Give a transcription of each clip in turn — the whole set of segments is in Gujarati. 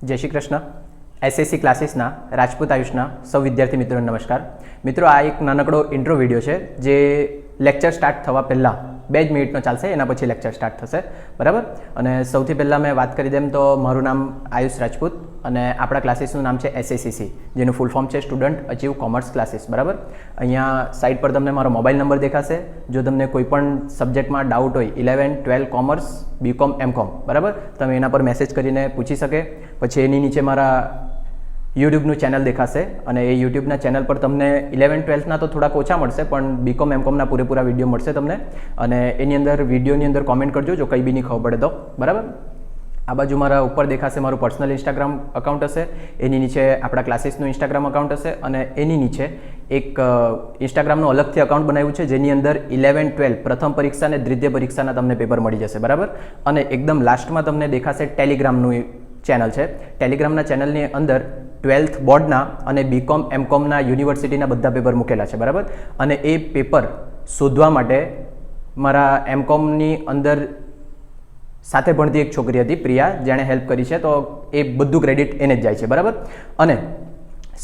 જય શ્રી કૃષ્ણ. એસએસસી ક્લાસીસના રાજપૂત આયુષના સૌ વિદ્યાર્થી મિત્રોને નમસ્કાર. મિત્રો, આ એક નાનકડો ઇન્ટ્રો વિડીયો છે જે લેક્ચર સ્ટાર્ટ થવા પહેલાં 2 જ મિનિટનો ચાલશે, એના પછી લેક્ચર સ્ટાર્ટ થશે, બરાબર. અને સૌથી પહેલાં મેં વાત કરી દેમ તો મારું નામ આયુષ રાજપૂત અને આપણા ક્લાસીસનું નામ છે એસએસીસી, જેનું ફૂલ ફોર્મ છે સ્ટુડન્ટ અચીવ કોમર્સ ક્લાસીસ, બરાબર. અહીંયા સાઇટ પર તમને મારો મોબાઈલ નંબર દેખાશે. જો તમને કોઈ પણ સબ્જેક્ટમાં ડાઉટ હોય 11, 12 કોમર્સ, બીકોમ, એમકોમ, બરાબર, તમે એના પર મેસેજ કરીને પૂછી શકે. પછી એની નીચે મારા યુટ્યુબનું ચેનલ દેખાશે અને એ યુટ્યુબના ચેનલ પર તમને 11, 12ના તો થોડાક ઓછા મળશે, પણ બીકોમ, એમકોમના પૂરેપૂરા વિડીયો મળશે તમને. અને એની અંદર વિડીયોની અંદર કોમેન્ટ કરજો જો કંઈ બી નહીં ખબર પડે તો, બરાબર. આ બાજુ મારા ઉપર દેખાશે મારું પર્સનલ ઇન્સ્ટાગ્રામ અકાઉન્ટ હશે, એની નીચે આપણા ક્લાસીસનું ઇન્સ્ટાગ્રામ અકાઉન્ટ હશે અને એની નીચે એક ઇન્સ્ટાગ્રામનું અલગથી અકાઉન્ટ બનાવ્યું છે જેની અંદર 11, 12 પ્રથમ પરીક્ષા અને દ્વિતીય પરીક્ષાના તમને પેપર મળી જશે, બરાબર. અને એકદમ લાસ્ટમાં તમને દેખાશે ટેલિગ્રામનું ચેનલ છે. ટેલિગ્રામના ચેનલની અંદર 12th બોર્ડના અને બીકોમ, એમકોમના યુનિવર્સિટીના બધા પેપર મૂકેલા છે, બરાબર. અને એ પેપર શોધવા માટે મારા એમકોમની અંદર સાથે ભણતી એક છોકરી હતી પ્રિયા, જેણે હેલ્પ કરી છે, તો એ બધું ક્રેડિટ એને જ જાય છે, બરાબર. અને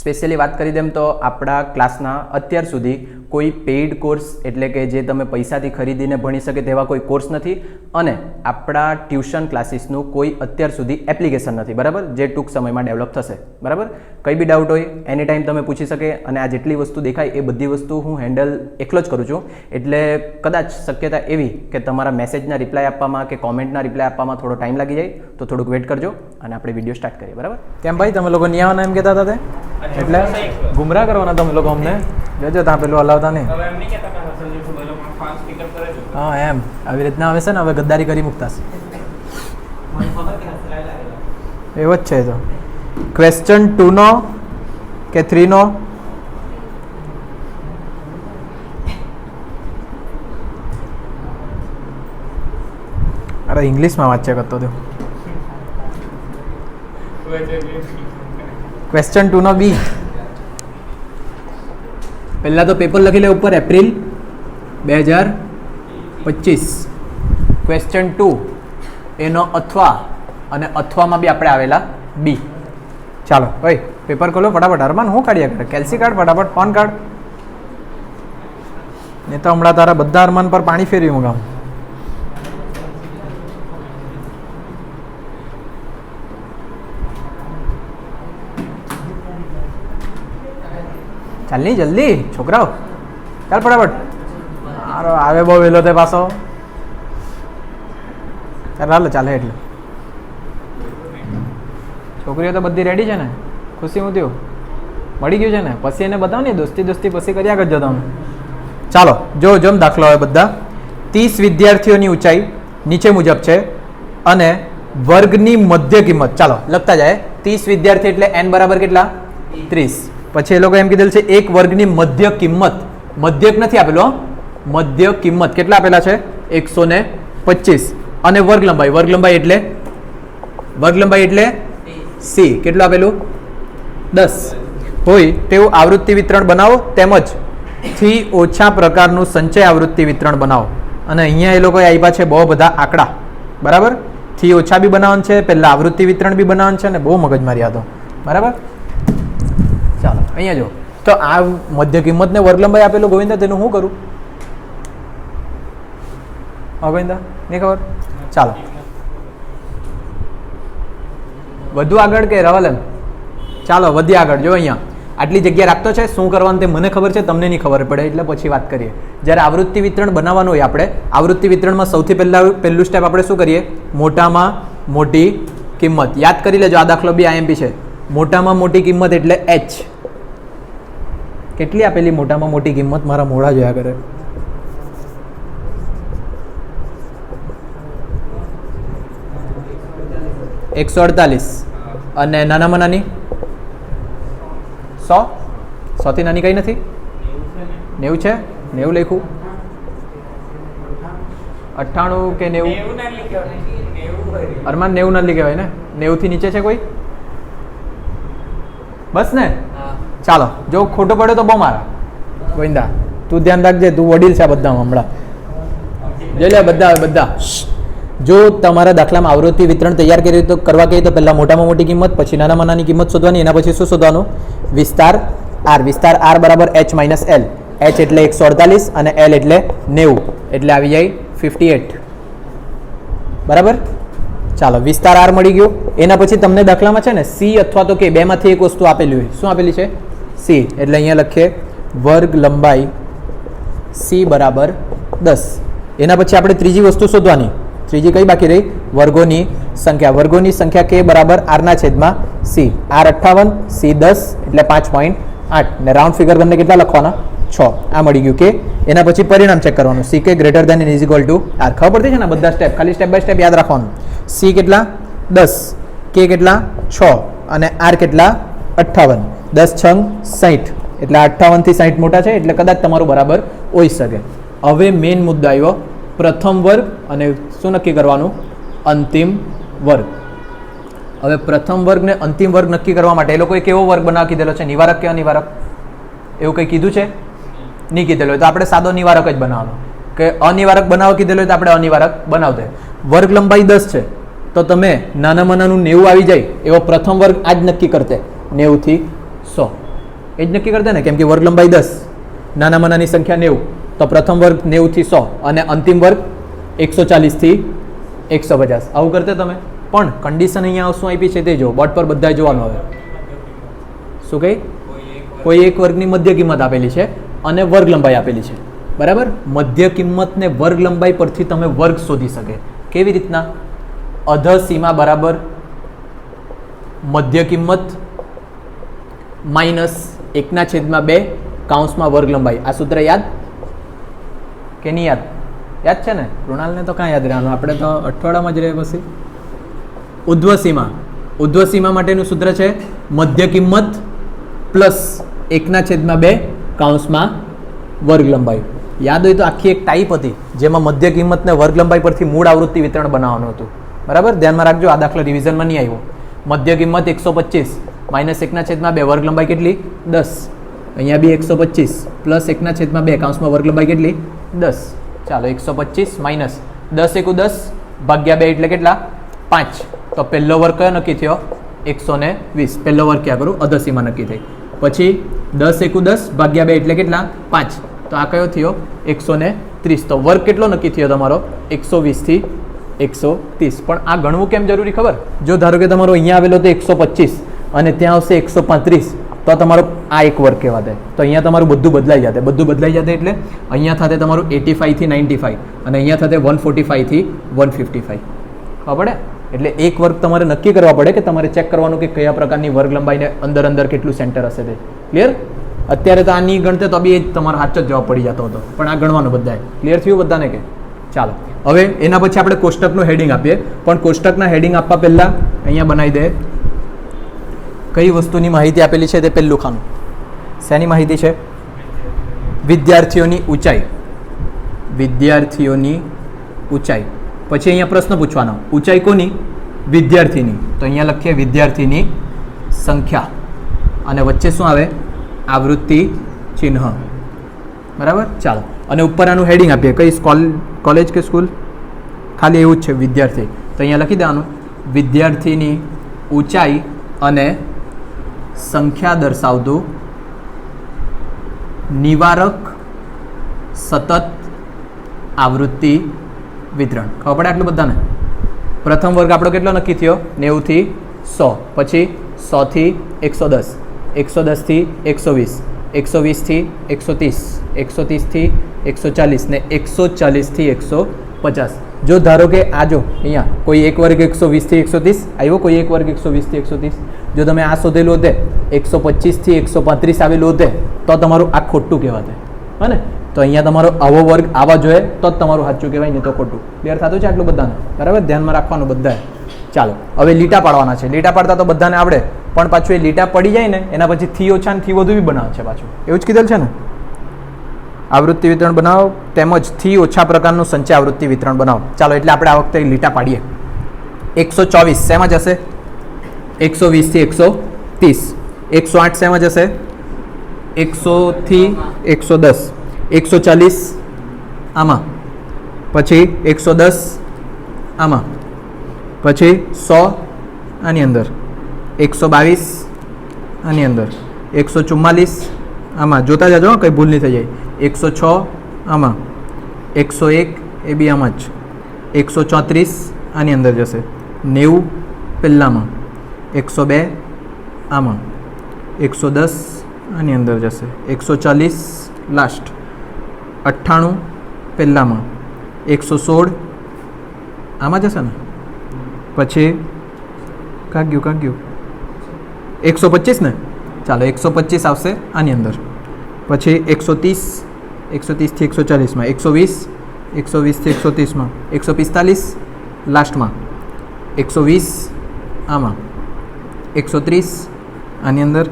સ્પેશિયલી વાત કરી દેમ તો આપણા ક્લાસના અત્યાર સુધી કોઈ પેઇડ કોર્સ એટલે કે જે તમે પૈસાથી ખરીદીને ભણી શકે તેવા કોઈ કોર્સ નથી અને આપણા ટ્યુશન ક્લાસીસનું કોઈ અત્યાર સુધી એપ્લિકેશન નથી, બરાબર, જે ટૂંક સમયમાં ડેવલપ થશે, બરાબર. કંઈ બી ડાઉટ હોય એની ટાઈમ તમે પૂછી શકે અને આ જેટલી વસ્તુ દેખાય એ બધી વસ્તુ હું હેન્ડલ એકલો જ કરું છું. એટલે કદાચ શક્યતા એવી કે તમારા મેસેજના રિપ્લાય આપવામાં કે કોમેન્ટના રિપ્લાય આપવામાં થોડો ટાઈમ લાગી જાય, તો થોડુંક વેઇટ કરજો અને આપણે વિડીયો સ્ટાર્ટ કરીએ, બરાબર. કેમ ભાઈ, તમે લોકો નહીં આવવાના એમ કહેતા હતા તે? એટલે ગુમરાહ કરવાના તમે લોકો અમને. જોજો ત્યાં પેલું હલાવતા નહીં. હા, એમ આવી રીતના આવે છે ને, હવે ગદ્દારી કરી મૂકતા છે. એવો જ છે. તો ક્વેશ્ચન 2નો કે 3નો? અરે ઇંગ્લિશમાં વાંચ્યા કરતો હતો. ક્વેશ્ચન 2નો બી. પહેલાં તો પેપર લખી લે ઉપર, એપ્રિલ 2025. ક્વેશ્ચન 2 એનો અથવા, અને અથવામાં બી આપણે આવેલા બી. ચાલો ભાઈ પેપર ખોલો ફટાફટ. અરમાન હું કાઢ્યા કરે? કેલ્સી કાર્ડ ફટાફટ, ફોન કાર્ડ. નહીં તો હમણાં તારા બધા અરમાન પર પાણી ફેરવી મૂકામ. ચાલ નહીં જલ્દી છોકરાઓ, ચાલ ફટાફટ. મારો આવે બહુ વહેલો તે પાછો. ચાલ હાલો, ચાલે એટલે છોકરીઓ તો બધી રેડી છે ને? ખુશી હું થયું? મળી ગયું છે ને? પછી એને બતાવો ને, દોસ્તી પછી કર્યા કરજો તમે. ચાલો જો જોમ દાખલો હવે બધા. 30 વિદ્યાર્થીઓની ઊંચાઈ નીચે મુજબ છે અને વર્ગની મધ્ય કિંમત, ચાલો લખતા જાય. 30 વિદ્યાર્થી એટલે n બરાબર કેટલા? 30. પછી એ લોકો એમ કીધેલ છે એક વર્ગની મધ્ય કિંમત, મધ્યક નથી આપેલો, મધ્ય કિંમત કેટલા આપેલા છે? 125. અને વર્ગ લંબાઈ એટલે સી કેટલું આપેલું? 10 હોય તેવું આવૃત્તિ વિતરણ બનાવો, તેમજ થી ઓછા પ્રકારનું સંચય આવૃત્તિ વિતરણ બનાવો. અને અહીંયા એ લોકોએ આપ્યા છે બહુ બધા આંકડા, બરાબર. થી ઓછા બી બનાવવાનું છે, પહેલાં આવૃત્તિ વિતરણ બી બનાવવાનું છે અને બહુ મગજમારી હતો, બરાબર. ચાલો અહીંયા જો, તો આ મધ્ય કિંમતને વર્ગ લંબાઈ આપેલું ગોવિંદા, તેનું શું કરું? હા ગોવિંદા, નહીં ખબર? ચાલો વધુ આગળ કે રવાલ એમ? ચાલો વધીએ આગળ. જો અહીંયા આટલી જગ્યા રાખતો છે, શું કરવાનું તે મને ખબર છે, તમને નહીં ખબર પડે, એટલે પછી વાત કરીએ. જ્યારે આવૃત્તિ વિતરણ બનાવવાનું હોય આપણે, આવૃત્તિ વિતરણમાં સૌથી પહેલું સ્ટેપ આપણે શું કરીએ? મોટામાં મોટી કિંમત. યાદ કરી લેજો, આ દાખલો બી IMP છે. મોટામાં મોટી કિંમત એટલે h. કેટલી આપેલી મોટામાં મોટી કિંમત? મારા મોઢા જોયા કરે. $148. અને નાનામાં નાની 100. થી નાની કઈ નથી? 90 છે. 90 લખ્યું. 98 કે 90? અરમાન 90 નથી કહેવાય ને? 90 થી નીચે છે કોઈ? બસ ને. ચાલો જો ખોટો પડ્યો તો બહુ મારા ગોવિંદા, તું ધ્યાન રાખજે, તું વડીલ છે આ બધામાં. હમણાં જોઈ લે બધા જો તમારા દાખલામાં આવૃત્તિ વિતરણ તૈયાર કરવા કહીએ તો પહેલાં મોટામાં મોટી કિંમત, પછી નાનામાં નાની કિંમત શોધવાની, એના પછી શું શોધવાનું? વિસ્તાર આર. વિસ્તાર આર બરાબર h માઇનસ એલ. h એટલે 148 અને l એટલે 90, એટલે આવી જાય 58. બરાબર. ચાલો, વિસ્તાર આર મળી ગયો. એના પછી તમને દાખલામાં છે ને સી અથવા તો કે બેમાંથી એક વસ્તુ આપેલી હોય. શું આપેલી છે? સી. એટલે અહીંયા લખીએ વર્ગ લંબાઈ સી બરાબર 10. એના પછી આપણે ત્રીજી વસ્તુ શોધવાની. ત્રીજી કઈ બાકી રહી? વર્ગોની સંખ્યા. વર્ગોની સંખ્યા કે બરાબર આરના છેદમાં સી. આર 58, સી 10 એટલે 5.8 ને રાઉન્ડ ફિગર તમને કેટલા લખવાના? 6. આ મળી ગયું કે. એના પછી પરિણામ ચેક કરવાનું. C K greater than is equal to R. ખબર પડતી છે ને બધા સ્ટેપ? ખાલી સ્ટેપ બાય સ્ટેપ યાદ રાખવાનું. સી કેટલા? 10, કે કેટલા? 6 અને આર કેટલા? 58. 10 6 60 એટલે 58 થી 60 મોટા છે એટલે કદાચ તમારું બરાબર હોઈ શકે. હવે મેઇન મુદ્દો આવ્યો, પ્રથમ વર્ગ અને શું નક્કી કરવાનું? અંતિમ વર્ગ. હવે પ્રથમ વર્ગ ને અંતિમ વર્ગ નક્કી કરવા માટે એ લોકોએ કેવો વર્ગ બનાવી કીધેલો છે? નિવારક કે અનિવારક? એવું કંઈ કીધું છે? નહીં કીધેલું હોય તો આપણે સાદો નિવારક જ બનાવવાનો. કે અનિવારક બનાવવા કીધેલું હોય તો આપણે અનિવારક બનાવતે. વર્ગ લંબાઈ 10 છે તો તમે નાનામાં નાનું 90 આવી જાય એવો પ્રથમ વર્ગ આજ નક્કી કરતે. 90 થી 100 એ જ નક્કી કરતે ને, કેમ કે વર્ગ લંબાઈ 10, નાનામાં નાની સંખ્યા 90, તો પ્રથમ વર્ગ 90 થી 100 અને અંતિમ વર્ગ 140 થી 150. આવું કરતે તમે. પણ કન્ડિશન અહીંયા શું આપી છે તે જો, બોર્ડ પર બધા જોવાનું. હવે શું કહી? કોઈ એક વર્ગની મધ્ય કિંમત આપેલી છે અને વર્ગ લંબાઈ આપેલી છે. બરાબર. મધ્ય કિંમતને વર્ગ લંબાઈ પરથી તમે વર્ગ શોધી શકે. કેવી રીતના? અધ સીમા બરાબર મધ્ય કિંમત માઇનસ 1/2 કૌંસમાં વર્ગ લંબાઈ. આ સૂત્ર યાદ કે નહીં યાદ? યાદ છે ને? કૃણાલને તો કાં યાદ રહેવાનું, આપણે તો અઠવાડિયામાં જ રહે. પછી ઉધ્વ સીમા. ઉધ્વ સીમા માટેનું સૂત્ર છે મધ્ય કિંમત પ્લસ 1/2 કૌંસમાં વર્ગ લંબાઈ. યાદ હોય તો આખી એક ટાઈપ હતી જેમાં મધ્ય કિંમતને વર્ગ લંબાઈ પરથી મૂળ આવૃત્તિ વિતરણ બનાવવાનું હતું. બરાબર. ધ્યાનમાં રાખજો, આ દાખલા રિવિઝનમાં નહીં આવ્યો. મધ્ય કિંમત 125 માઇનસ 1/2 વર્ગ લંબાઈ કેટલી? 10. અહીંયા બી 125 પ્લસ 1/2 કૌંસમાં વર્ગ લંબાઈ કેટલી? 10. ચાલો, 125 માઇનસ 10 × 10 ભાગ્યા 2 એટલે કેટલા? 5. તો પહેલો વર્ગ કયો નક્કી થયો? 120. પહેલો વર્ગ ક્યાં કરું? અધસીમા નક્કી થઈ. પછી 10 × 10 ભાગ્યા 2 એટલે કેટલા? 5. તો આ કયો થયો? 130. તો વર્ગ કેટલો નક્કી થયો તમારો? 120 થી 130. પણ આ ગણવું કેમ જરૂરી ખબર? જો ધારો કે તમારો અહીંયા આવેલો તો 125 અને ત્યાં આવશે 135, તો તમારો આ એક વર્ગ કહેવાતે. તો અહીંયા તમારું બધું બદલાઈ જશે. બધું બદલાઈ જશે એટલે અહીંયા થશે તમારું 85 થી 95 અને અહીંયા થશે 145 થી 155. ખબર પડે? એટલે એક વર્ગ તમારે નક્કી કરવા પડે કે તમારે ચેક કરવાનું કે કયા પ્રકારની વર્ગ લંબાઈને અંદર અંદર કેટલું સેન્ટર હશે તે. ક્લિયર? અત્યારે તો આની ગણતે તો બી તમારો સાચો જ જવાબ પડી જતો હતો, પણ આ ગણવાનું બધાએ. ક્લિયર થયું બધાને કે? ચાલો, હવે એના પછી આપણે કોષ્ટકનું હેડિંગ આપીએ. પણ કોષ્ટકના હેડિંગ આપવા પહેલાં અહીંયા બનાવી દે કઈ વસ્તુની માહિતી આપેલી છે તે પહેલું ખાનું. શેની માહિતી છે? વિદ્યાર્થીઓની ઊંચાઈ. વિદ્યાર્થીઓની ઊંચાઈ. પછી અહીંયા પ્રશ્ન પૂછવાનો, ઊંચાઈ કોની? વિદ્યાર્થીની. તો અહીંયા લખીએ વિદ્યાર્થીની સંખ્યા અને વચ્ચે શું આવે? આવૃત્તિ ચિહ્ન. બરાબર. ચાલો, અને ઉપર આનું હેડિંગ આપીએ. કઈ કોલેજ કે સ્કૂલ? ખાલી એવું જ છે, વિદ્યાર્થી. તો અહીંયા લખી દેવાનું વિદ્યાર્થીની ઊંચાઈ અને સંખ્યા દર્શાવતું નિવારક સતત આવૃત્તિ વિતરણ. ખબર પડે આટલું બધાને? પ્રથમ વર્ગ આપણો કેટલો નક્કી થયો? 90 થી 100. પછી 100 થી 110, 110 થી 120, 120 થી 130, 130 થી 140 ને 140 થી 150. જો ધારો કે આ જો અહીંયા કોઈ એક વર્ગ 120 થી 130 આવ્યો, કોઈ એક વર્ગ 120 થી 130. જો તમે આ શોધેલું હોતે 125 થી 135 આવેલું હોતે તો તમારું આ ખોટું કહેવાતે. હા ને? તો અહીંયા તમારો આવો વર્ગ આવા જોઈએ તો જ તમારું સાચું કહેવાય, નહીં તો ખોટું. ક્લિયર થતું છે આટલું બધાને? બરાબર. ધ્યાનમાં રાખવાનું બધાએ. ચાલો, હવે લીટા પાડવાના છે. લીટા પાડતા તો બધાને આવડે, પણ પાછું એ લીટા પડી જાય ને એના પછી થી ઓછા ને થી વધુ બી બનાવે છે પાછું. એવું જ કીધેલ છે ને? આવૃત્તિ વિતરણ બનાવો તેમજ થી ઓછા પ્રકારનું સંચય આવૃત્તિ વિતરણ બનાવો. ચાલો, એટલે આપણે આ વખતે લીટા પાડીએ. 124 શેમાં જશે? 120 થી 130. 108 શેમાં જશે? 100 થી 110. 140 આમાં. પછી 110 આમાં, પછી 100 આની અંદર, 122 આની અંદર, 144 આમાં, જોતા જાજો કંઈ ભૂલ નહીં થઈ જાય, 106 આમાં, 101 એ બી આમાં જ, 134 આની અંદર જશે, 90 પહેલાંમાં, 102 આમાં, 110 આની અંદર જશે, 140 લાસ્ટ, 98 પહેલાંમાં, 116 આમાં જશે ને, પછી કાં ગયું 125 ને, ચાલો 125 આવશે આની અંદર, પછી 130 130થી 140માં, 120 120થી 130માં, 145 લાસ્ટમાં, 120 આમાં, 130 આની અંદર,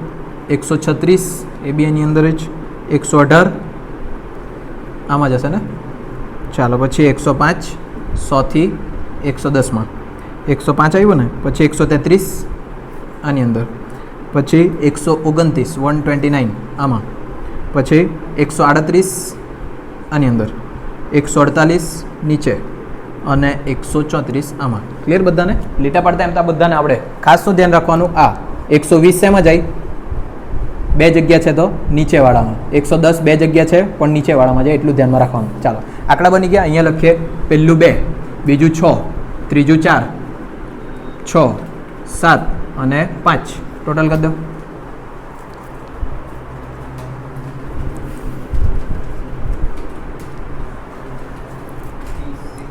136 એ બી એની અંદર જ, 118 આમાં જશે ને, ચાલો પછી 105 100થી 110માં, 105 આવ્યું ને, પછી 133 આની અંદર, પછી 129 129 આમાં, પછી 138 આની અંદર, 148 નીચે અને 134 આમાં. ક્લિયર બધાને? લીટા પાડતા એમ તો આ બધાને આવડે. ખાસ શું ધ્યાન રાખવાનું, આ 120 શેમાં જાય? બે જગ્યા છે તો નીચેવાળામાં, 110 બે જગ્યા છે પણ નીચેવાળામાં જાય, એટલું ધ્યાનમાં રાખવાનું. ચાલો આંકડા બની ગયા. અહીંયા લખીએ, પહેલું 2, બીજું 6, ત્રીજું 4, 6, 7 અને 5. ટોટલ કરી દો.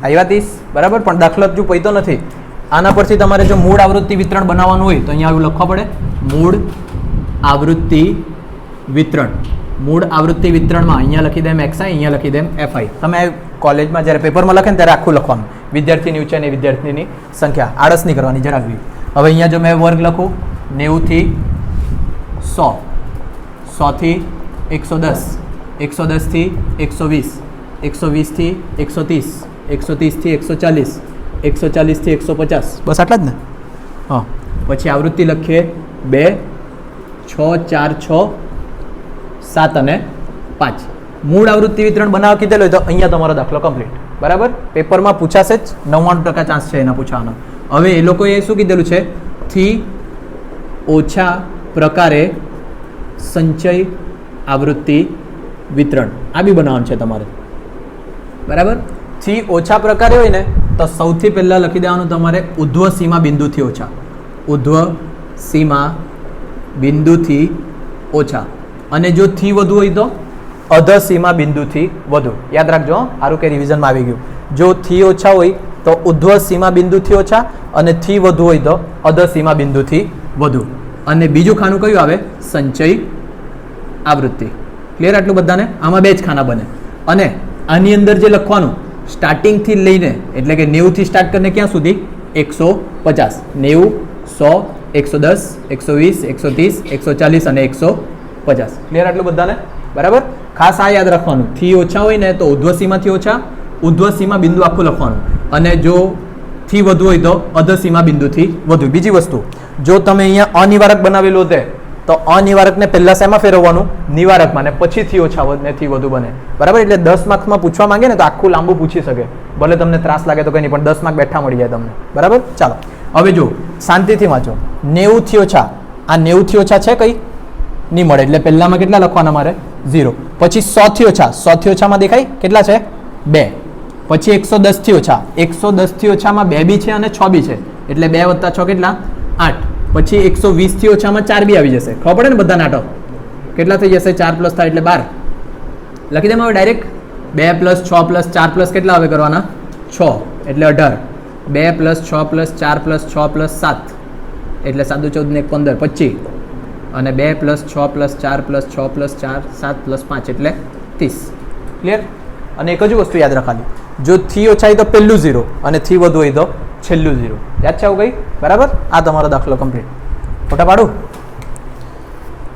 આવ્યા 30, બરાબર. પણ દાખલો હજુ પૈતો નથી. આના પરથી તમારે જો મૂળ આવૃત્તિ વિતરણ બનાવવાનું હોય તો અહીંયા આવું લખવા પડે, મૂળ આવૃત્તિ વિતરણ. મૂળ આવૃત્તિ વિતરણમાં અહીંયા લખી દેમ XI, અહીંયા લખી દેમ FI. તમે કોલેજમાં જ્યારે પેપરમાં લખે ને ત્યારે આખું લખવાનું, વિદ્યાર્થીની ઊંચાઈ અને વિદ્યાર્થીની સંખ્યા. આળસ નહીં કરવાની જરાક બી. હવે અહીંયા જો મેં વર્ગ લખું, 90થી 100, 100થી 110, 110થી 120, 120થી 130, 130થી 140, 140થી 150. બસ આટલા જ ને? હા. પછી આવૃત્તિ લખીએ 2, 6, 4, 6, 7 અને 5. મૂળ આવૃત્તિ વિતરણ બનાવવા કીધેલું હોય તો અહીંયા તમારો દાખલો કમ્પ્લીટ. બરાબર. પેપરમાં પૂછાશે જ, 99% ચાન્સ છે એના પૂછવાનો. હવે એ લોકોએ શું કીધેલું છે? થી ઓછા પ્રકારે સંચય આવૃત્તિ વિતરણ. આ બી બનાવવાનું છે તમારે. બરાબર. થી ઓછા પ્રકારે હોય ને તો સૌથી પહેલાં લખી દેવાનું તમારે ઉધ્વ સીમા બિંદુથી ઓછા. ઉધ્વ સીમા બિંદુથી ઓછા. અને જો થી વધુ હોય તો અધ સીમા બિંદુથી વધુ. યાદ રાખજો, સારું કે રિવિઝનમાં આવી ગયું. જો થી ઓછા હોય તો ઉધ્વ સીમા બિંદુથી ઓછા, અને થી વધુ હોય તો અધ સીમા બિંદુથી વધુ. અને બીજું ખાનું કયું આવે? સંચય આવૃત્તિ. ક્લિયર આટલું બધાને? આમાં બે જ ખાના બને. અને આની અંદર જે લખવાનું સ્ટાર્ટિંગથી લઈને, એટલે કે 90થી સ્ટાર્ટ કરીને ક્યાં સુધી? 150. 90, 100, 110, 120, 130, 140 અને 150. ક્લિયર આટલું બધાને? બરાબર. ખાસ આ યાદ રાખવાનું, થી ઓછા હોય ને તો ઉધ્વ સીમાથી ઓછા, ઉધ્વ સીમા બિંદુ આખું લખવાનું. અને જો થી વધુ હોય તો અધ સીમા બિંદુથી વધુ. બીજી વસ્તુ, જો તમે અહીંયા અનિવારક બનાવેલું હોતે તો અનિવારકને પહેલા શેમાં ફેરવવાનું? નિવારકમાં, ને પછી થી ઓછા ને થી વધુ બને. બરાબર. એટલે 10 માર્ક્સમાં પૂછવા માંગે ને તો આખું લાંબુ પૂછી શકે. ભલે તમને ત્રાસ લાગે તો કંઈ નહીં, પણ 10 માર્ક બેઠા મળી જાય તમને. બરાબર. ચાલો હવે જો શાંતિથી વાંચો. 90થી ઓછા, આ 90થી ઓછા છે કંઈ નહીં મળે, એટલે પહેલામાં કેટલા લખવાના મારે? 0. પછી 100થી ઓછા, 100થી ઓછામાં દેખાય કેટલા છે? 2. પછી 110થી ઓછા, 110થી ઓછામાં 2 બી છે અને 6 બી છે, એટલે 2 + 6 કેટલા? 8. પછી 120થી ઓછામાં 4 બી આવી જશે. ખબર પડે ને બધા નાટો કેટલા થઈ જશે? 4 + થાય એટલે 12. લખી દે હવે ડાયરેક્ટ. 2 + 6 + 4 + કેટલા હવે કરવાના? 6 એટલે 18. 2 + 6 + 4 + 6 + 7 એટલે 7 × 14 ને 15, 25. અને 2 + 6 + 4 + 6 + 4 7 + 5 એટલે 30. ક્લિયર? અને એક જ વસ્તુ યાદ રાખવાની, જો થી ઓછા હોય તો પહેલું 0 અને થી વધુ હોય તો છેલ્લું 0. યાદ છે આવું કંઈ? બરાબર. આ તમારો દાખલો કમ્પ્લીટ. ફોટા પાડું?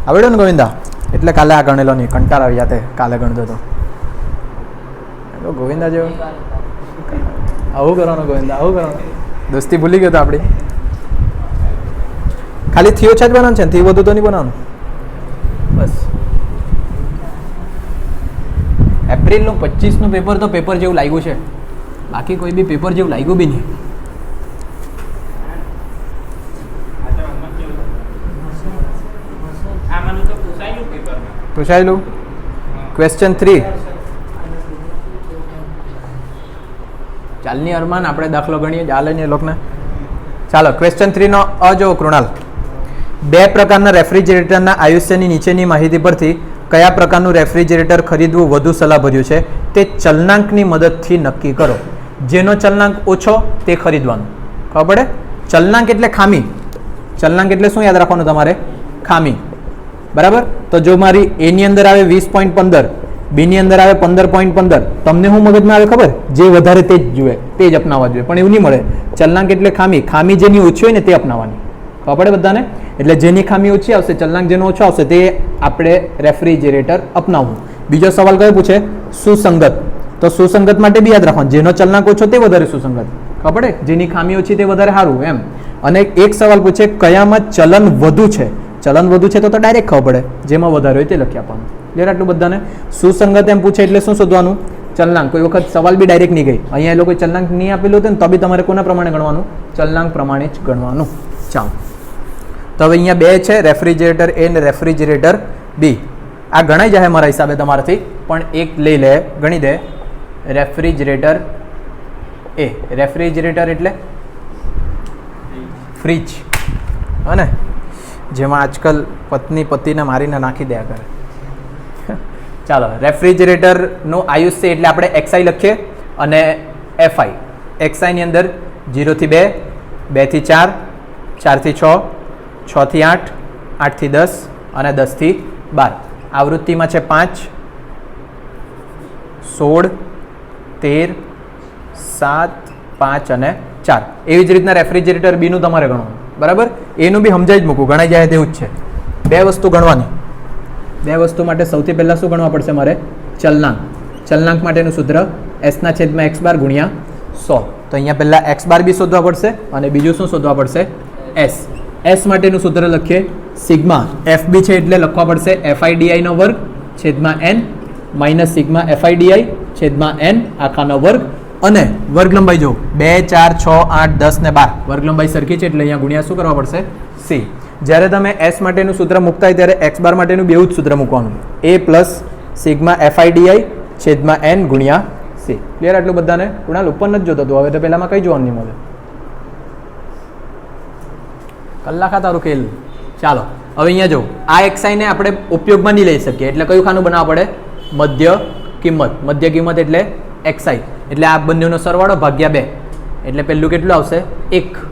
આવડ્યો ને ગોવિંદા? એટલે કાલે આ ગણેલો નહીં, કંટાળ આવી જાતે કાલે ગણતો તો ગોવિંદા જેવો આવું કરવાનું. ગોવિંદા આવું કરવાનું. દોસ્તી ભૂલી ગયો તો આપણી. ખાલી થી ઓછા જ બનાવવાનું છે, થી વધુ તો નહીં બનાવવાનું. બસ. એપ્રિલનું 25નું પેપર તો પેપર જેવું લાગ્યું છે, બાકી કોઈ બી પેપર જેવું લાગ્યું બી નહીં. પૂછાયેલું? ક્વેશ્ચન 3. ચાલની અરમાન આપણે દાખલો ગણીએ ચાલે ને એ લોકોને. ચાલો ક્વેશ્ચન 3 નો અજો કૃણાલ. બે પ્રકારના રેફ્રિજરેટરના આયુષ્યની નીચેની માહિતી પરથી કયા પ્રકારનું રેફ્રિજરેટર ખરીદવું વધુ સલાહભર્યું છે તે ચલનાંકની મદદથી નક્કી કરો. જેનો ચલનાંક ઓછો તે ખરીદવાનું. ખબર પડે? ચલનાંક એટલે ખામી. ચલનાંક એટલે શું યાદ રાખવાનું તમારે? ખામી. બરાબર. તો જો મારી એ ની અંદર આવે 20.15, બી ની અંદર આવે 15.15, તમને શું મગજમાં આવે ખબર? જે વધારે તે જ જોઈએ, તે જ અપનાવવા જોઈએ. પણ એવું નહીં મળે. ચલનાંક એટલે ખામી. ખામી જેની ઓછી હોય ને તે અપનાવવાની. ખબર પડે બધાને? એટલે જેની ખામી ઓછી આવશે, ચલનાંક જેનો ઓછો આવશે તે આપણે રેફ્રિજરેટર અપનાવવું. બીજો સવાલ કયો પૂછે? સુસંગત. તો સુસંગત માટે બી યાદ રાખવાનું, જેનો ચલનાંક ઓછો તે વધારે સુસંગત. ખબર પડે? જેની ખામી ઓછી તે વધારે સારું એમ. અને એક સવાલ પૂછે કયામાં ચલન વધુ છે. ચલન વધુ છે તો ડાયરેક્ટ ખબર પડે, જેમાં વધારે હોય તે લખી આપવાનું. ક્લિયર આટલું બધાને? સુસંગત એમ પૂછે એટલે શું શોધવાનું? ચલનાંક. કોઈ વખત સવાલ બી ડાયરેક્ટ નહીં ગઈ, અહીંયા એ લોકો ચલનાંક નહીં આપેલું હતું ને તો બી તમારે કોના પ્રમાણે ગણવાનું? ચલનાંક પ્રમાણે જ ગણવાનું. ચાલો, તો હવે અહીંયા બે છે, રેફ્રિજરેટર એ અને રેફ્રિજરેટર બી. આ ગણાઈ જાય મારા હિસાબે તમારાથી, પણ એક લઈ લે, ગણી દે. રેફ્રિજરેટર એ. રેફ્રિજરેટર એટલે ફ્રીજ, હા ને, જેમાં આજકાલ પત્ની પતિને મારીને નાખી દે કરે. ચાલો, રેફ્રિજરેટરનું આયુષ્ય એટલે આપણે એક્સઆઈ લખીએ અને એફઆઈ. એક્સઆઈની અંદર 0 થી 2, 2 થી 4, 4 થી 6, 6 થી 8, 8 થી 10 અને 10 થી 12. આવૃત્તિમાં છે 5, 16, 13, 7, 5 અને 4. એવી જ રીતના રેફ્રિજરેટર બીનું તમારે ગણવાનું. બરાબર? એનું બી સમજાઈ જ મૂકું, ગણાઈ જાય તેવું જ છે. બે વસ્તુ ગણવાની. બે વસ્તુ માટે સૌથી પહેલાં શું ગણવા પડશે મારે? ચલનાંક. ચલનાંક માટેનું સૂત્ર S/(x બાર) ગુણ્યા 100. તો અહીંયા પહેલાં x બાર બી શોધવા પડશે અને બીજું શું શોધવા પડશે? s. s માટેનું સૂત્ર લખીએ સિગ્મા. fb છે એટલે લખવા પડશે FIDI નો વર્ગ છેદમાં n માઇનસ સિગ્મા FIDI છેદમાં n આખાનો વર્ગ. અને વર્ગ લંબાઈ જો 2, 4, 6, 8, 10 ને 12 વર્ગ લંબાઈ સરખી છે એટલે અહીંયા ગુણ્યા શું કરવા પડશે? c. જ્યારે તમે s માટેનું સૂત્ર મૂકતા હોય ત્યારે x બાર માટેનું બે જ સૂત્ર મૂકવાનું. a પ્લસ સિગ્મા FIDI છેદમાં n ગુણ્યા c. ક્લિયર આટલું બધાને? કુણાલ ઉપર નથી જોતો તું, હવે તો પહેલામાં કઈ જોવાનું નહીં મળે. કલાક તારું ખેલ. ચાલો, હવે અહીંયા જો આ એક્સઆઈને આપણે ઉપયોગમાં નહીં લઈ શકીએ એટલે કયું ખાનું બનાવવા પડે? મધ્ય કિંમત. મધ્ય કિંમત એટલે એક્સઆઈ. એટલે આ બંનેનો સરવાળો ભાગ્યા 2 એટલે પહેલું કેટલું આવશે? 1.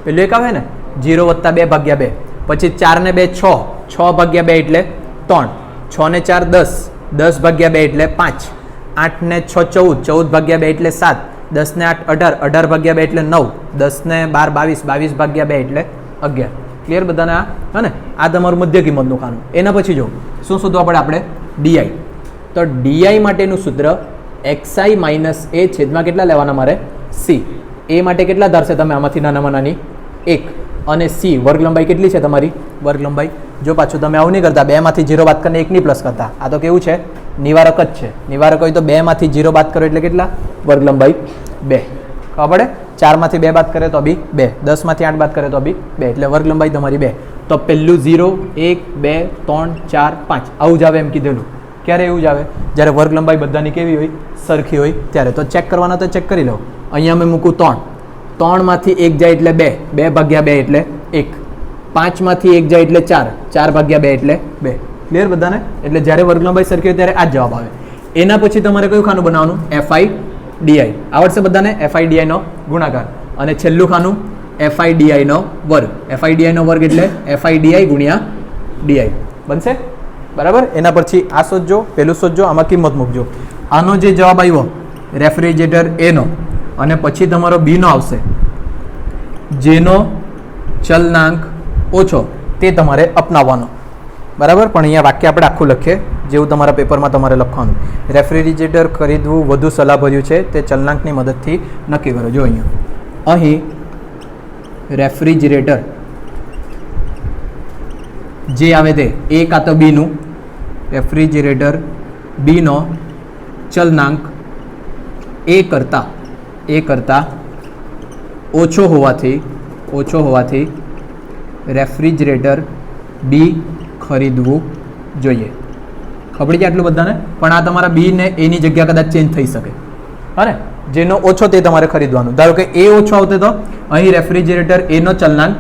પહેલું 1 આવે ને? 0 + 2 ભાગ્યા 2. પછી 4 ને 2 6, 6 ભાગ્યા 2 એટલે 3, 6 ને 4 10, 10 ભાગ્યા 2 એટલે 5, 8 ને 6 14, 14 ભાગ્યા 2 એટલે 7, 10 ને 8 18, 18 ભાગ્યા 2 એટલે 9, 10 ને 12 22, 22 ભાગ્યા 2 એટલે 11. ક્લિયર બધાને? આ હા ને? આ તમારું મધ્ય કિંમતનું ખાનું. એના પછી જો શું શોધવા પડે આપણે? ડીઆઈ. તો ડીઆઈ માટેનું સૂત્ર XI માઇનસ એ છેદમાં કેટલા લેવાના મારે? C. એ માટે કેટલા ધારશે તમે આમાંથી નાનામાં નાની? 1. અને C વર્ગ લંબાઈ કેટલી છે તમારી? વર્ગ લંબાઈ જો પાછું તમે આવું નહીં કરતા, 2 માંથી 0 બાદ કરીને 1 ની પ્લસ કરતા. આ તો કેવું છે? નિવારક જ છે. નિવારક હોય તો 2 માંથી 0 બાદ કરો એટલે કેટલા? વર્ગ લંબાઈ 2. ખબર પડે? 4 માંથી 2 બાદ કરે તો બી 2, 10 માંથી 8 બાદ કરે તો બી 2, એટલે વર્ગ લંબાઈ તમારી 2. તો પહેલું 0 1 2 3 4 5 આવું જ આવે એમ કીધેલું. ક્યારે એવું જ આવે? જ્યારે વર્ગ લંબાઈ બધાની કેવી હોય? સરખી હોય ત્યારે. તો ચેક કરવાના તો ચેક કરી લો. અહીંયા મેં મૂકું 3, 3 માંથી 1 જાય એટલે 2, 2 ભાગ્યા 2 એટલે 1, 5 માંથી 1 જાય એટલે 4, 4 ભાગ્યા 2 એટલે 2. ક્લિયર બધાને? એટલે જ્યારે વર્ગ લંબાઈ સરખી હોય ત્યારે આ જવાબ આવે. એના પછી તમારે કયું ખાનું બનાવવાનું? FIDI. આવડશે બધાને? FIDI નો ગુણાકાર. અને છેલ્લું ખાનું FIDI નો વર્ગ. FIDI નો વર્ગ એટલે FIDI ગુણ્યા DI બનશે. બરાબર? એના પછી આ શોધજો, પેલું શોધજો, આમાં કિંમત મૂકજો. આનો જે જવાબ આવ્યો રેફ્રિજરેટર એનો અને પછી તમારો બીનો આવશે, જેનો ચલનાંક ઓછો તે તમારે અપનાવવાનો. બરાબર? પણ અહીંયા વાક્ય આપણે આખું લખીએ જેવું તમારા પેપરમાં તમારે લખવાનું. રેફ્રિજરેટર ખરીદવું વધુ સલાહભર્યું છે તે ચલનાંકની મદદથી નક્કી કરો. જો અહીં રેફ્રિજરેટર જે આવે તે એ કાં તો બીનું, રેફ્રિજરેટર બીનો ચલનાંક એ કરતાં ઓછો હોવાથી રેફ્રિજરેટર બી ખરીદવું જોઈએ. ખબર છે આટલું બધાને? પણ આ તમારા બી ને એની જગ્યા કદાચ ચેન્જ થઈ શકે, હા ને? જેનો ઓછો તે તમારે ખરીદવાનું. ધારો કે એ ઓછો આવતે તો અહીં રેફ્રિજરેટર એનો ચલનાંક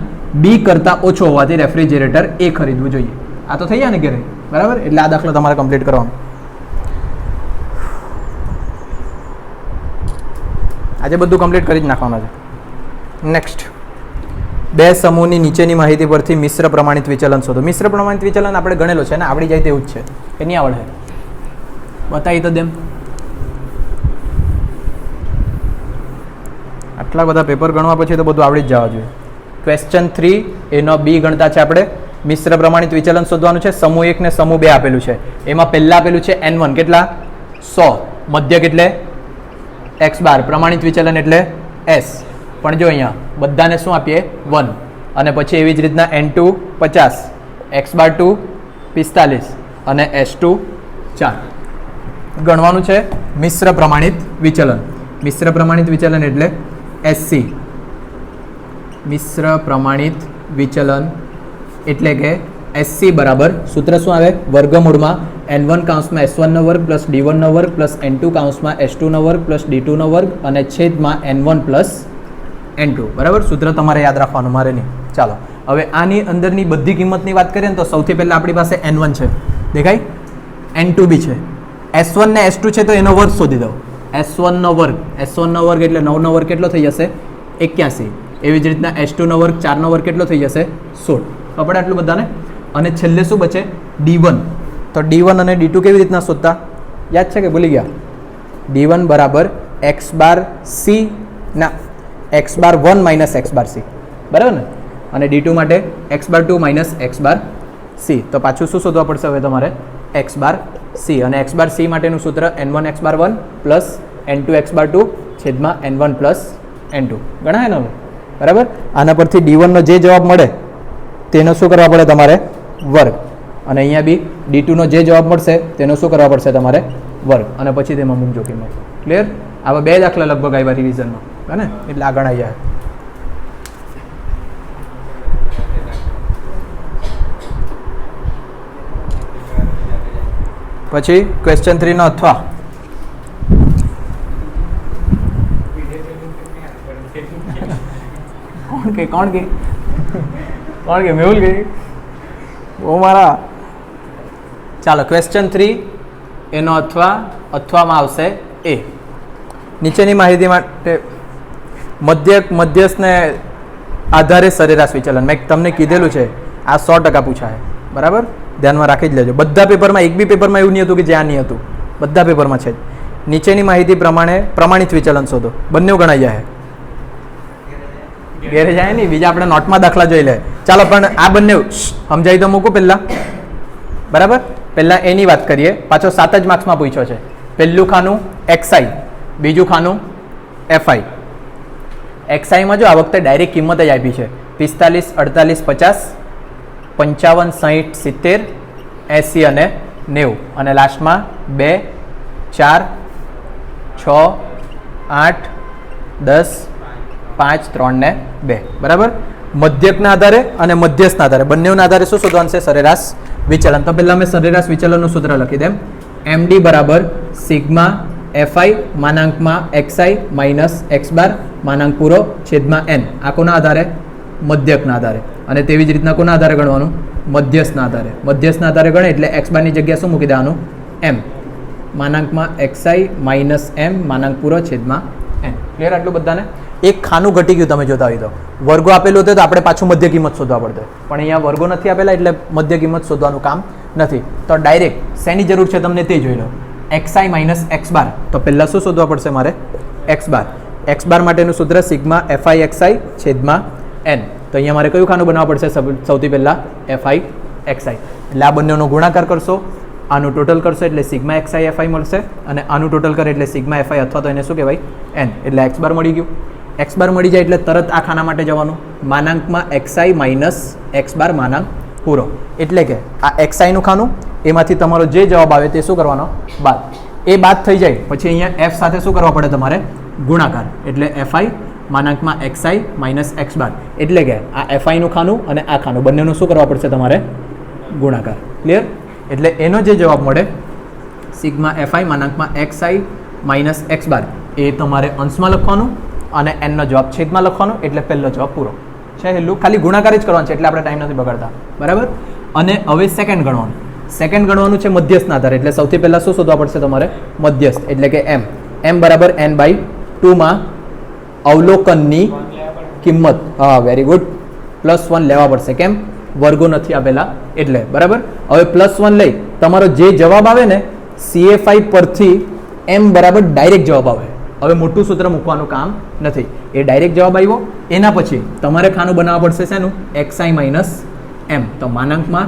બી કરતાં ઓછો હોવાથી રેફ્રિજરેટર એ ખરીદવું જોઈએ. આ તો થઈ જાય ને ઘરે, બરાબર? એટલે આ દાખલો તમારે કમ્પ્લીટ કરવાનો. આજે બધું કમ્પ્લીટ કરી જ નાખવાનું છે. નેક્સ્ટ, બે સમૂહની નીચેની માહિતી પરથી મિશ્ર પ્રમાણિત વિચલન શોધો. મિશ્ર પ્રમાણિત વિચલન આપણે ગણેલો છે ને, આવડી જાય તેવું જ છે કે નહીં આવડે? બતાવી તો દેમ. આટલા બધા પેપર ગણવા પછી તો બધું આવડી જ જવા જોઈએ. ક્વેશ્ચન 3 એનો બી ગણતા છે આપણે. મિશ્ર પ્રમાણિત વિચલન શોધવાનું છે. સમૂહ 1 ને સમૂહ 2 આપેલું છે. એમાં પહેલા આપેલું છે n1 કેટલા? 100. મધ્યક એટલે x બાર. પ્રમાણિત વિચલન એટલે s. પણ જો અહીંયા બધાને શું આપીએ? 1. અને પછી એવી જ રીતના n2 50, x બાર 2 45 અને s2 4. ગણવાનું છે મિશ્ર પ્રમાણિત વિચલન. મિશ્ર પ્રમાણિત વિચલન એટલે SC. મિશ્ર પ્રમાણિત વિચલન એટલે કે SC બરાબર સૂત્ર શું આવે? વર્ગમૂળમાં n1 કાઉન્સમાં s1 નો વર્ગ પ્લસ d1 નો વર્ગ પ્લસ n2 કાઉન્સમાં s2 નો વર્ગ પ્લસ d2 નો વર્ગ અને છેદમાં n1 પ્લસ n2. બરાબર? સૂત્ર તમારે યાદ રાખવાનું, મારે નહીં. ચાલો હવે આની અંદરની બધી કિંમતની વાત કરીએ ને તો સૌથી પહેલાં આપણી પાસે n1 છે, દેખાય? n2 બી છે, s1 ને s2 છે તો એનો વર્ગ શોધી દો. s1 નો વર્ગ, s1 નો વર્ગ એટલે 9 નો વર્ગ કેટલો થઈ જશે? 81. એવી જ રીતના s2 નો વર્ગ 4 નો વર્ગ કેટલો થઈ જશે? 16. ખબર આટલું બધાને? અને છેલ્લે શું બચે? d1. તો d1 અને d2 કેવી રીતના શોધતા? યાદ છે કે ભૂલી ગયા? d1 બરાબર x બાર c ના x બાર 1 માઇનસ x બાર c, બરાબર ને? અને d2 માટે x બાર 2 માઇનસ x બાર c. તો પાછું શું શોધવા પડશે હવે તમારે? x બાર c. અને x બાર c માટેનું સૂત્ર n1 x બાર 1 પ્લસ n2 x બાર 2 છેદમાં n1 પ્લસ n2. ગણાય ને હવે? બરાબર? આના પરથી d1 નો જે જવાબ મળે તેનો શું કરવા પડે તમારે? વર્ગ. અને અહીંયા બી d2 નો જે જવાબ મળશે તેનો શું કરવા પડશે તમારે? વર્ગ. અને પછી તેમાં મૂકજો કિંમત. ક્લિયર? આવા બે દાખલા લગભગ આવ્યા રિવિઝનમાં, હે ને? એટલે આ ગણાઈ જાય. પછી ક્વેશ્ચન 3 નો અથવા. કોણ કે મેહુલ કે ઓ મારા. ચાલો ક્વેશ્ચન 3 એનો અથવામાં આવશે એ. નીચેની માહિતી માટે મધ્યસ્થને આધારે સરેરાશ વિચલન. મેં તમને કીધેલું છે આ 100% પૂછાય, બરાબર? ધ્યાનમાં રાખી જ લેજો. બધા પેપરમાં, એક બી પેપરમાં એવું નહીં હતું કે જ્યાં નહીં હતું, બધા પેપરમાં છે. નીચેની માહિતી પ્રમાણે પ્રમાણિત વિચલન શોધો. બંને ગણાઈ જાય. ઘેરે જાય નહીં, બીજા આપણે નોટમાં દાખલા જોઈ લે. ચાલો પણ આ બંને સમજાવી તો મૂકું પહેલાં, બરાબર? પહેલાં એની વાત કરીએ. પાછો 7 જ માર્ક્સમાં પૂછ્યો છે. પહેલું ખાનું XI, બીજું ખાનું FI. XIમાં જો આ વખતે ડાયરેક્ટ કિંમત જ આપી છે 45, 48, 50, 55, 60, 70, 80 અને 90. અને લાસ્ટમાં 2, 4, 6, 8, 10, 5, 3 ને 2. બરાબર? મધ્યકના આધારે અને મધ્યસ્થના આધારે બંનેના આધારે શું શોધવાનું છે? સરેરાશ વિચલન. તો પહેલાં મેં સરેરાશ વિચલનનું સૂત્ર લખી દેમ. MD બરાબર sigma FI માનાંકમાં XI minus x બાર માનાંક પૂરો છેદમાં n. આ કોના આધારે? મધ્યકના આધારે. અને તેવી જ રીતના કોના આધારે ગણવાનું? મધ્યસ્થના આધારે. મધ્યસ્થના આધારે ગણે એટલે x બારની જગ્યા શું મૂકી દેવાનું? m માનાંકમાં XI માઇનસ m માનાંક પૂરો છેદમાં n. ક્લિયર આટલું બધાને? એક ખાનું ઘટી ગયું તમે જોતા હોય તો. વર્ગો આપેલું હતું તો આપણે પાછું મધ્ય કિંમત શોધવા પડતો, પણ અહીંયા વર્ગો નથી આપેલા એટલે મધ્ય કિંમત શોધવાનું કામ નથી. તો ડાયરેક્ટ શેની જરૂર છે તમને તે જોઈ લો. XI માઇનસ x બાર. તો પહેલાં શું શોધવા પડશે મારે? x બાર. x બાર માટેનું સૂત્ર સિગ્મા FI XI છેદમાં n. તો અહીંયા મારે કયું ખાનું બનાવવા પડશે? સૌથી પહેલાં FI XI. એટલે આ બંનેનો ગુણાકાર કરશો, આનું ટોટલ કરશો એટલે સિગ્મા XI FI મળશે, અને આનું ટોટલ કરે એટલે સિગ્મા FI અથવા તો એને શું કહેવાય? n. એટલે x બાર મળી ગયું. x બાર મળી જાય એટલે તરત આ ખાના માટે જવાનું. માનાંકમાં XI માઇનસ x બાર માનાંક પૂરો. એટલે કે આ XI નું ખાનું, એમાંથી તમારો જે જવાબ આવે તે શું કરવાનો? બાદ. એ બાદ થઈ જાય પછી અહીંયા f સાથે શું કરવા પડે તમારે? ગુણાકાર. એટલે FI માનાંકમાં XI માઇનસ x બાર. એટલે કે આ FI નું ખાનું અને આ ખાનું બંનેનું શું કરવા પડશે તમારે? ગુણાકાર. ક્લિયર? એટલે એનો જે જવાબ મળે સિગ્મા એફઆઈ માનાંકમાં એક્સઆઈ માઇનસ એક્સ બાર એ તમારે અંશમાં લખવાનું અને એનનો જવાબ છેદમાં લખવાનો, એટલે પહેલો જવાબ પૂરો છે. હેલું ખાલી ગુણાકાર જ કરવાનો છે, એટલે આપણે ટાઈમ નથી બગાડતા, બરાબર. અને હવે સેકન્ડ ગણવાનું. સેકન્ડ ગણવાનું છે મધ્યસ્થના આધારે, એટલે સૌથી પહેલાં શું શોધવા પડશે તમારે? મધ્યસ્થ, એટલે કે એમ બરાબર n/2 માં અવલોકનની કિંમત, હા વેરી ગુડ, +1 લેવા પડશે. કેમ? વર્ગો નથી આપેલા એટલે, બરાબર. હવે +1 લઈ તમારો જે જવાબ આવે ને CFI પરથી m બરાબર ડાયરેક્ટ જવાબ આવે. હવે મોટું સૂત્ર મૂકવાનું કામ નથી, એ ડાયરેક્ટ જવાબ આવ્યો. એના પછી તમારે ખાનું બનાવવા પડશે શેનું? xi minus m. તો માનાંકમાં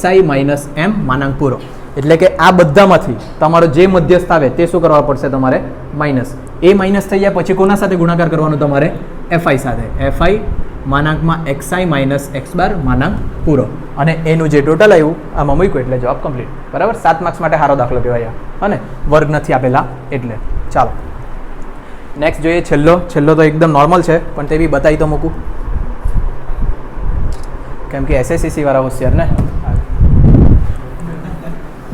xi માઇનસ m માનાંક પૂરો, એટલે કે આ બધામાંથી તમારો જે મધ્યસ્થ આવે તે શું કરવા પડશે તમારે? માઇનસ. એ માઇનસ થઈ જાય પછી કોના સાથે ગુણાકાર કરવાનું તમારે? fi સાથે. fi માનાંકમાં xi માઇનસ x બાર માનાંક પૂરો, અને એનું જે ટોટલ આવ્યું આમાં મૂક્યું એટલે જવાબ કમ્પ્લીટ, બરાબર. 7 માર્ક્સ માટે સારો દાખલો કહેવાય, અને વર્ગ નથી આપેલા એટલે. ચાલો નેક્સ્ટ જોઈએ. છેલ્લો તો એકદમ નોર્મલ છે, પણ તે બી બતાવી તો મૂકું, કેમ કે SSCC વાળા હોશિયાર ને.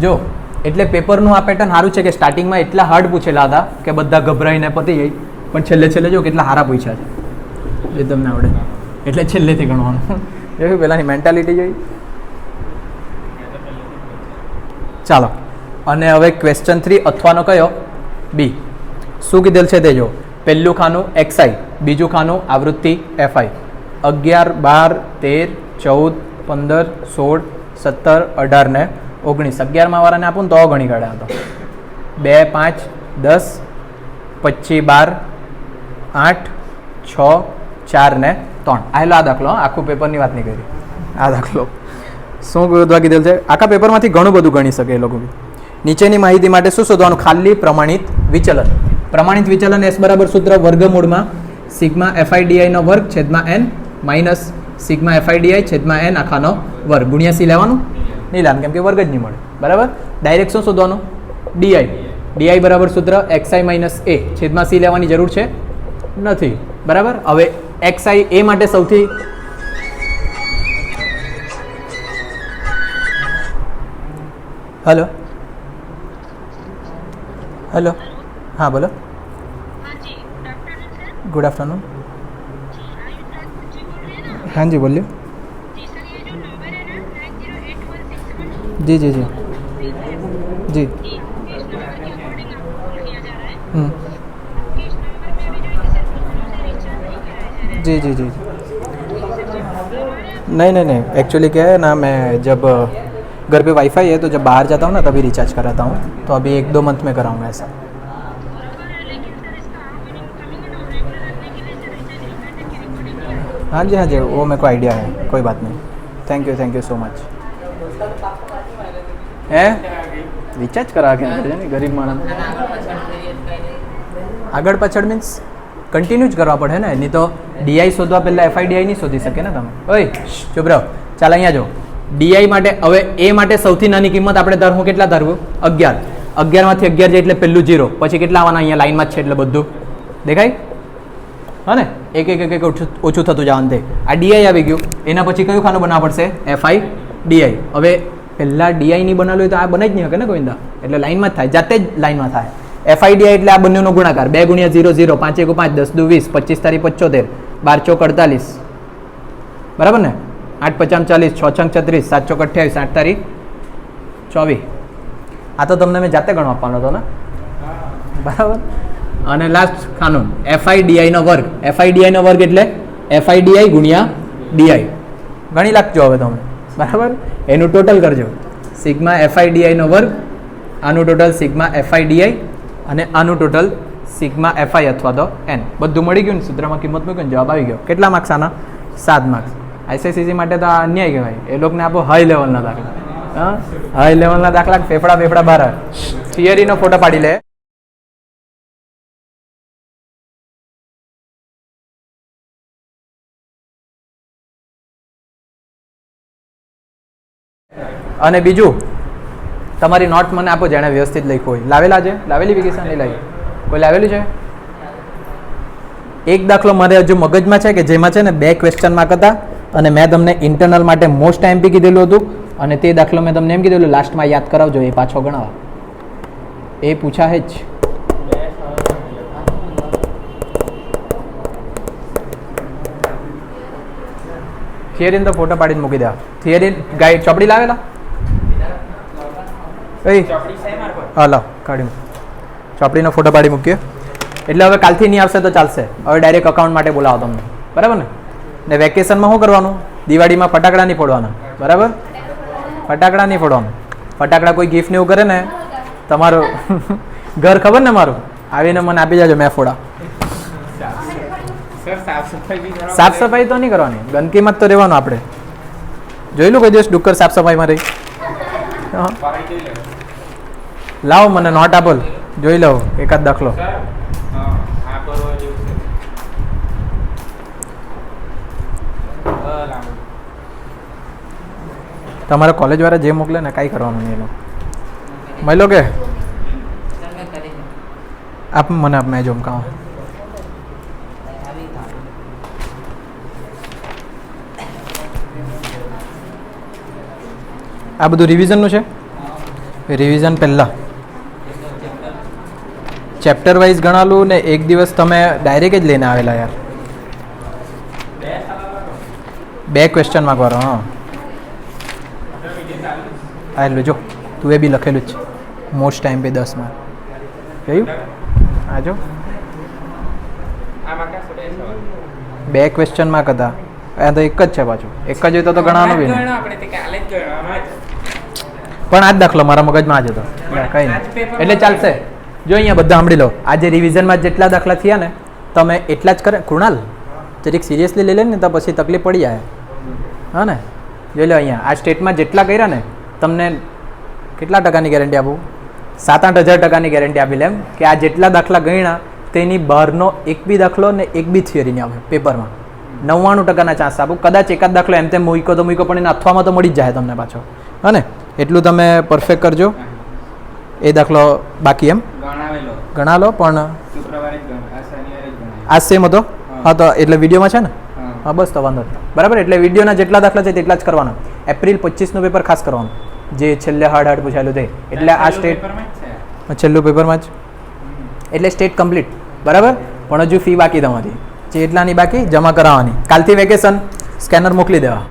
જો એટલે પેપરનું આ પેટર્ન સારું છે કે સ્ટાર્ટિંગમાં એટલા હાર્ડ પૂછેલા હતા કે બધા ગભરાઈને પતી જાય, પણ છેલ્લે જો કેટલા સારા પૂછ્યા છે એ તમને આવડે, એટલે છેલ્લેથી ગણવાનું. જોયું પહેલાંની મેન્ટાલિટી જોઈ. ચાલો, અને હવે ક્વેશ્ચન 3 અથવાનો કયો? બી. શું કીધેલ છે તે જો. પહેલું ખાનું xi, બીજું ખાનું આવૃત્તિ fi. 11, 12, 13, 14, 15, 16, 17, 18 ને 19. 11માં વાળાને આપું ને તો ગણી કાઢ્યા હતો. 2, 5, 10, 25, 12, 8, 6, 4 ને 3. આવેલો આ દાખલો, આખું પેપરની વાત નહીં કરી. આ દાખલો શું શોધવા કીધેલ છે? આખા પેપરમાંથી ઘણું બધું ગણી શકે એ લોકો. નીચેની માહિતી માટે શું શોધવાનું? ખાલી પ્રમાણિત વિચલન. પ્રમાણિત વિચલન S બરાબર સૂત્ર વર્ગમૂળમાં સિગ્મા FIDI નો વર્ગ છેદમાં n માઇનસ સિગ્મા FIDI છેદમાં n આખાનો વર્ગ ગુણ્યા C લેવાનું નહીં લેવાનું, કેમ કે વર્ગ જ નહીં મળે, બરાબર. ડાયરેક્ટ શું શોધવાનું? DI બરાબર સૂત્ર xi માઇનસ a છેદમાં C લેવાની જરૂર છે નથી, બરાબર. હવે xi a માટે સૌથી હેલો हाँ बोलो. Good afternoon. हाँ जी बोलिए. जी जी जी जी जी जी जी नहीं एक्चुअली क्या है ना, मैं जब घर पे वाईफाई है तो जब बाहर जाता हूँ ना तभी रिचार्ज कराता हूँ, तो अभी 1-2 मंथ में कराऊंगा ऐसा. हाँ जी वो मेरे को आइडिया है, कोई बात नहीं. Thank you so much. હે રિચાર્જ કરાવે કે નહીં ગરીબ માણસ? આગળ પાછળ મીન્સ કન્ટિન્યુ જ કરવા પડે ને, નહીં તો ડીઆઈ શોધવા પહેલાં FIDI નહીં શોધી શકે ને તમે. ઓય ચૂપ રહો. ચાલ અહીંયા જો ડીઆઈ માટે, હવે એ માટે સૌથી નાની કિંમત આપણે ધારવું, કેટલા ધારવું? 11. 11માંથી 11 જાય એટલે પહેલું 0, પછી કેટલા આવવાના? અહીંયા લાઈનમાં જ છે એટલે બધું દેખાય હા ને, એક ઓછું થતું જવાનું. તે આ ડીઆઈ આવી ગયું, એના પછી કયું ખાનું બનાવવા પડશે? FIDI. હવે પહેલાં ડીઆઈ નહીં બનાવેલું હોય તો આ બને જ નહીં શકે ને ગોવિંદા, એટલે લાઈનમાં જ થાય, જાતે જ લાઈનમાં થાય. FIDI એટલે આ બંનેનો ગુણાકાર, 2 × 0 0, 5 × 5 10 × 20, 25 તારી 75, 12 ચોક 48, બરાબર ને, 8 55 40, 6 6 36, 7 ચોક 28, 8 તારી 24. આ તો તમને મેં જાતે ગણવા આપવાનો હતો ને, બરાબર. અને લાસ્ટ ખાનું FIDI નો વર્ગ. FIDI નો વર્ગ એટલે FIDI ગુણ્યા DI. ગણી લાગજો હવે તમે, બરાબર. એનું ટોટલ કરજો, સિગ્મા FIDI નો વર્ગ, આનું ટોટલ સિગ્મા FIDI, અને આનું ટોટલ સિગ્મા FI અથવા તો n. બધું મળી ગયું ને, સૂત્રમાં કિંમત મૂકીને જવાબ આવી ગયો. કેટલા માર્ક્સ આના? 7 માર્ક્સ. ICSE માટે તો આ અન્યાય કહેવાય. એ લોકોને આપો હાઈ લેવલના દાખલા. હા, હાઈ લેવલના દાખલા ફેફડા બહાર આવે. થિયરીનો ફોટો પાડી લે. અને બીજું તમારી નોટ મને આપો જેણે વ્યવસ્થિત લખ્યું હોય. લાવેલા છે? લાવેલી વિકેશન નહીં લાવી? કોઈ લાવેલું છે? એક દાખલો મારે હજુ મગજમાં છે કે જેમાં છે ને 2 ક્વેશ્ચન માર્ક હતા, અને મેં તમને ઇન્ટરનલ માટે મોસ્ટ MP કીધેલું હતું, અને તે દાખલો મેં તમને એમ કીધેલું લાસ્ટમાં યાદ કરાવજો, એ પાછો ગણાવો. એ પૂછા હે જ. થિયરીને તો ફોટો પાડીને મૂકી દેવા. થિયરી ગાઈડ ચોપડી લાવેલા હાલો કાઢી ચોપડીનો ફોટો પાડી મૂકીએ. એટલે હવે કાલથી નહીં આવશે તો ચાલશે. હવે ડાયરેક્ટ અકાઉન્ટ માટે બોલાવો તમને, બરાબર ને? ને વેકેશનમાં શું કરવાનું? દિવાળીમાં ફટાકડા નહીં ફોડવાના, બરાબર? ફટાકડા નહીં ફોડવાનું. ફટાકડા કોઈ ગિફ્ટ ને એવું કરે ને, તમારું ઘર ખબર ને મારું, આવીને મને આપી જાજો, મેં ફોડા. સાફ સફાઈ તો નહીં કરવાની, ગંદકીમાં જ તો રહેવાનું આપણે. જોઈ લો કોઈ દિવસ ડુક્કર સાફ સફાઈમાં રહી? લાવો મને નોટ આપો, જોઈ લઉં એકાદ દાખલો. તમારા કોલેજ વાળા જે મોકલે ને કાંઈ કરવાનું નહીં એનું. મળ્યો કે આપ મને આપ મેં જોમકાવો. આ બધું રિવિઝનનું છે. રિવિઝન પહેલાં ચેપ્ટર વાઇઝ ગણાલું ને એક દિવસ તમે ડાયરેક્ટ જ લઈને આવેલા યાર. 2 ક્વેશ્ચન માગવાનો. હા આ જો તું એ બી લખેલું જ છે, મોસ્ટ ટાઈમ પે 10 માર્ક. જોયું? આ જો 2 ક્વેશ્ચન માર્ક હતા. આ તો એક જ છે પાછું, એક જ હોય તો ગણાવાનું બી નહીં. પણ આ જ દાખલો મારા મગજમાં જ હતો, કંઈ નહીં એટલે ચાલશે. જો અહીંયા બધા સાંભળી લો. આજે રિવિઝનમાં જેટલા દાખલા થયા ને તમે એટલા જ કરે. કૃણાલ જરીક સિરિયસલી લઈ લે ને તો પછી તકલીફ પડી જાય. હા ને, જોઈ લો અહીંયા આ સ્ટેટમાં જેટલા કર્યા ને તમને કેટલા ટકાની ગેરંટી આપું? 7-8 હજાર ટકાની ગેરંટી આપી લે એમ કે આ જેટલા દાખલા ગણ્યા તેની બહારનો એક બી દાખલો ને એક બી થિયરી નહીં આવે પેપરમાં. 99% ચાન્સ આપું. કદાચ એકાદ દાખલો એમ તેમ મૂકો તો મૂકો, પણ એને અથવામાં તો મળી જ જાય તમને પાછો. હા ને, એટલું તમે પરફેક્ટ કરજો. એ દાખલો બાકી એમ ગણા લો, પણ આ સેમ હતો. હા તો એટલે વિડીયોમાં છે ને? હા બસ તો વાંધો નહીં, બરાબર. એટલે વિડીયોના જેટલા દાખલા છે તેટલા જ કરવાના. એપ્રિલ 25નું પેપર ખાસ કરવાનું, જે છેલ્લે હાર્ડ પૂછાયેલું તે. એટલે આ સ્ટેટ છેલ્લું પેપરમાં જ એટલે સ્ટેટ કમ્પ્લીટ, બરાબર. પણ હજુ ફી બાકી તમારી જે એટલાની બાકી જમા કરાવવાની. કાલથી વેકેશન, સ્કેનર મોકલી દેવા.